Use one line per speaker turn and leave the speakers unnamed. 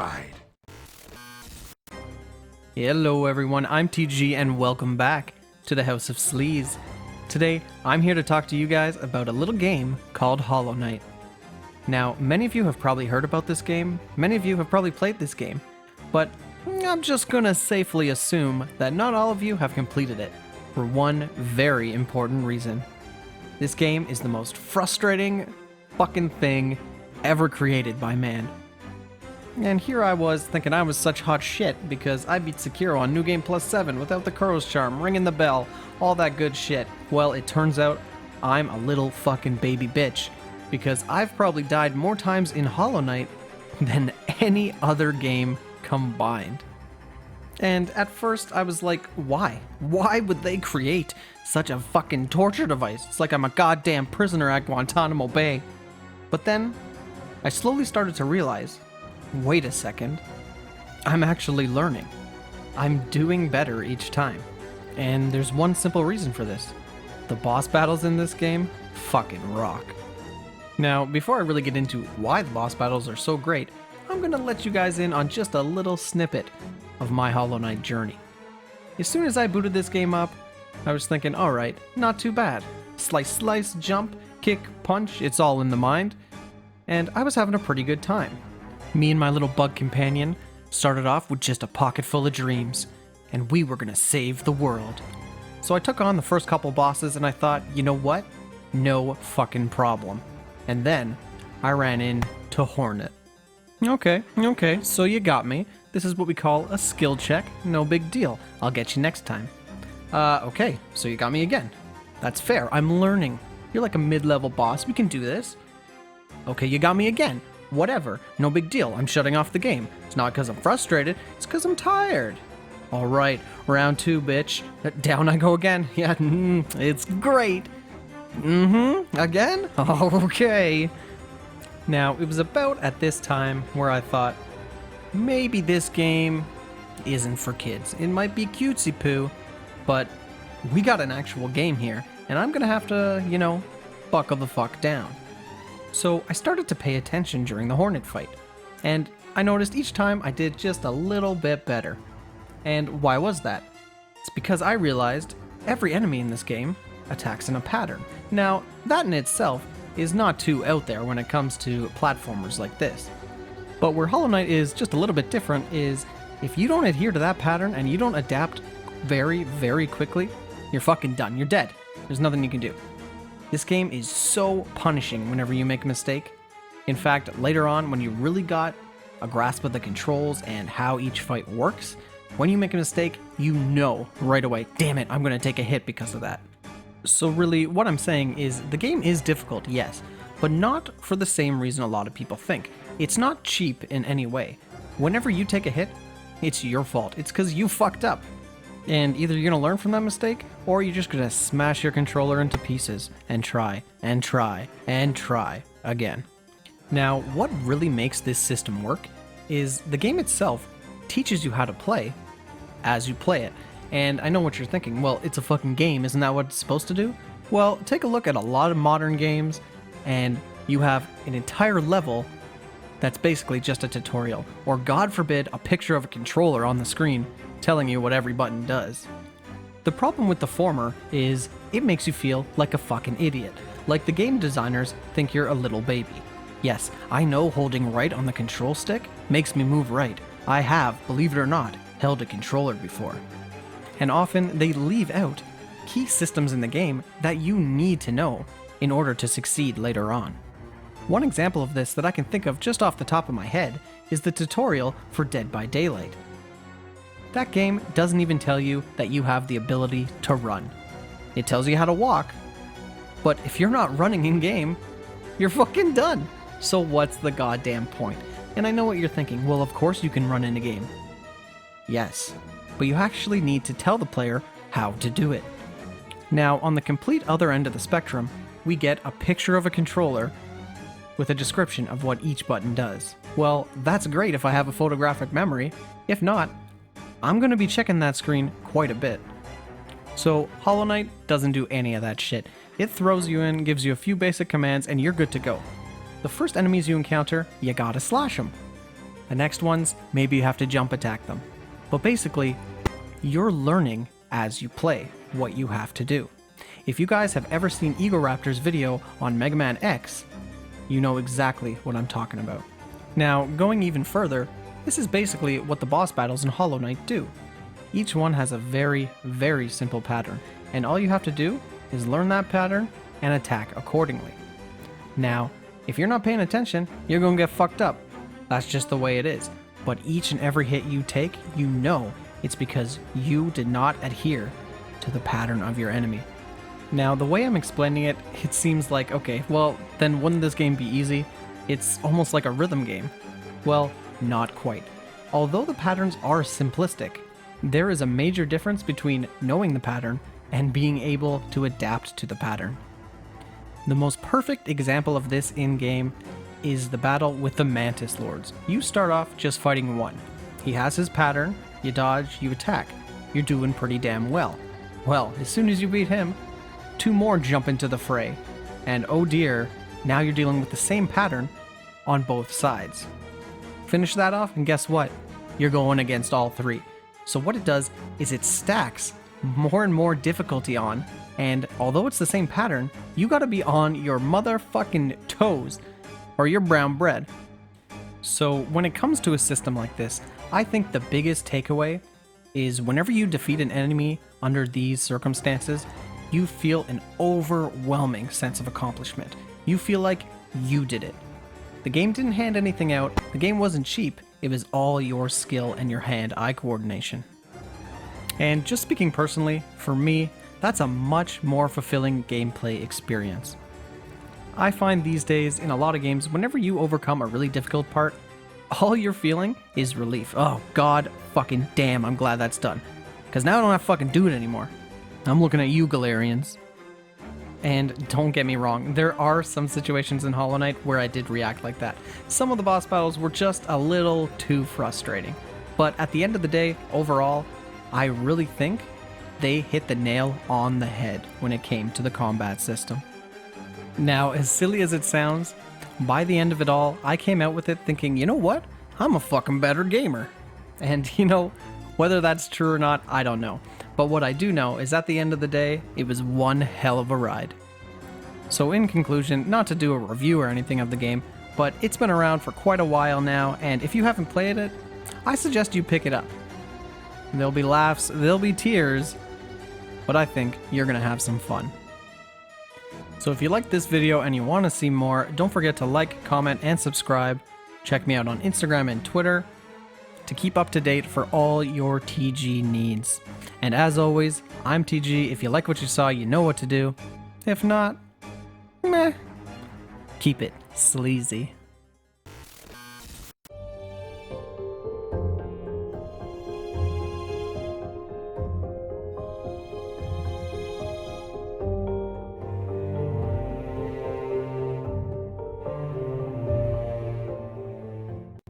worldwide.
Hello everyone, I'm TG and welcome back to the House of Sleaze. Today, I'm here to talk to you guys about a little game called Hollow Knight. Now, many of you have probably heard about this game, many of you have probably played this game, but I'm just gonna safely assume that not all of you have completed it, for one very important reason. This game is the most frustrating fucking thing ever created by man. And here I was thinking I was such hot shit because I beat Sekiro on New Game Plus 7 without the Crow's Charm, ringing the bell, all that good shit. Well, it turns out I'm a little fucking baby bitch because I've probably died more times in Hollow Knight than any other game combined. And at first I was like, why? Why would they create such a fucking torture device? It's like I'm a goddamn prisoner at Guantanamo Bay. But then I slowly started to realize, wait a second, I'm actually learning. I'm doing better each time. And there's one simple reason for this. The boss battles in this game fucking rock. Now, before I really get into why the boss battles are so great, I'm gonna let you guys in on just a little snippet of my Hollow Knight journey. As soon as I booted this game up, I was thinking, alright, not too bad. Slice, jump, kick, punch, it's all in the mind. And I was having a pretty good time. Me and my little bug companion started off with just a pocket full of dreams, and we were gonna save the world. So I took on the first couple bosses and I thought, you know what? No fucking problem. And then I ran into Hornet. Okay, so you got me. This is what we call a skill check. No big deal. I'll get you next time. Okay, so you got me again. That's fair, I'm learning. You're like a mid-level boss, we can do this. Okay, you got me again. Whatever, no big deal, I'm shutting off the game. It's not because I'm frustrated, it's because I'm tired. Alright, round 2, bitch. Down I go again. Yeah, it's great. Again? Okay. Now, it was about at this time where I thought, maybe this game isn't for kids. It might be cutesy poo, but we got an actual game here, and I'm gonna have to, buckle the fuck down. So I started to pay attention during the Hornet Fight, and I noticed each time I did just a little bit better. And why was that? It's because I realized every enemy in this game attacks in a pattern. Now, that in itself is not too out there when it comes to platformers like this. But where Hollow Knight is just a little bit different is if you don't adhere to that pattern and you don't adapt very, very quickly, you're fucking done. You're dead. There's nothing you can do. This game is so punishing whenever you make a mistake. In fact, later on, when you really got a grasp of the controls and how each fight works, when you make a mistake, you know right away, damn it, I'm going to take a hit because of that. So really, what I'm saying is the game is difficult, yes, but not for the same reason a lot of people think. It's not cheap in any way. Whenever you take a hit, it's your fault. It's because you fucked up. And either you're going to learn from that mistake, or you're just going to smash your controller into pieces and try again. Now, what really makes this system work is the game itself teaches you how to play as you play it. And I know what you're thinking, well, it's a fucking game, isn't that what it's supposed to do? Well, take a look at a lot of modern games, and you have an entire level that's basically just a tutorial, or God forbid, a picture of a controller on the screen telling you what every button does. The problem with the former is it makes you feel like a fucking idiot, like the game designers think you're a little baby. Yes, I know holding right on the control stick makes me move right. I have, believe it or not, held a controller before. And often they leave out key systems in the game that you need to know in order to succeed later on. One example of this that I can think of just off the top of my head is the tutorial for Dead by Daylight. That game doesn't even tell you that you have the ability to run. It tells you how to walk, but if you're not running in game, you're fucking done. So what's the goddamn point? And I know what you're thinking, well, of course you can run in a game. Yes, but you actually need to tell the player how to do it. Now, on the complete other end of the spectrum, we get a picture of a controller with a description of what each button does. Well, that's great if I have a photographic memory. If not, I'm going to be checking that screen quite a bit. So, Hollow Knight doesn't do any of that shit. It throws you in, gives you a few basic commands, and you're good to go. The first enemies you encounter, you gotta slash them. The next ones, maybe you have to jump attack them. But basically, you're learning as you play what you have to do. If you guys have ever seen Egoraptor's video on Mega Man X, you know exactly what I'm talking about. Now, going even further, this is basically what the boss battles in Hollow Knight do. Each one has a very, very simple pattern, and all you have to do is learn that pattern and attack accordingly. Now, if you're not paying attention, you're gonna get fucked up. That's just the way it is. But each and every hit you take, you know it's because you did not adhere to the pattern of your enemy. Now, the way I'm explaining it, it seems like, okay, well, then wouldn't this game be easy? It's almost like a rhythm game. Well, not quite. Although the patterns are simplistic, there is a major difference between knowing the pattern and being able to adapt to the pattern. The most perfect example of this in-game is the battle with the Mantis Lords. You start off just fighting one. He has his pattern, you dodge, you attack. You're doing pretty damn well. Well, as soon as you beat him, two more jump into the fray. And oh dear, now you're dealing with the same pattern on both sides. Finish that off, and guess what? You're going against all three. So what it does is it stacks more and more difficulty on, and although it's the same pattern, you gotta be on your motherfucking toes, or you're brown bread. So when it comes to a system like this, I think the biggest takeaway is whenever you defeat an enemy under these circumstances, you feel an overwhelming sense of accomplishment. You feel like you did it. The game didn't hand anything out, the game wasn't cheap, it was all your skill and your hand-eye coordination. And just speaking personally, for me, that's a much more fulfilling gameplay experience. I find these days in a lot of games, whenever you overcome a really difficult part, all you're feeling is relief. Oh god fucking damn, I'm glad that's done. Because now I don't have to fucking do it anymore. I'm looking at you, Galarians. And don't get me wrong, there are some situations in Hollow Knight where I did react like that. Some of the boss battles were just a little too frustrating. But at the end of the day, overall, I really think they hit the nail on the head when it came to the combat system. Now, as silly as it sounds, by the end of it all, I came out with it thinking, you know what? I'm a fucking better gamer. And you know, whether that's true or not, I don't know. But what I do know is at the end of the day, it was one hell of a ride. So in conclusion, not to do a review or anything of the game, but it's been around for quite a while now, and if you haven't played it, I suggest you pick it up. There'll be laughs, there'll be tears, but I think you're gonna have some fun. So if you like this video and you want to see more, don't forget to like, comment, and subscribe. Check me out on Instagram and Twitter to keep up to date for all your TG needs. And as always, I'm TG. If you like what you saw, you know what to do. If not, meh. Keep it sleazy.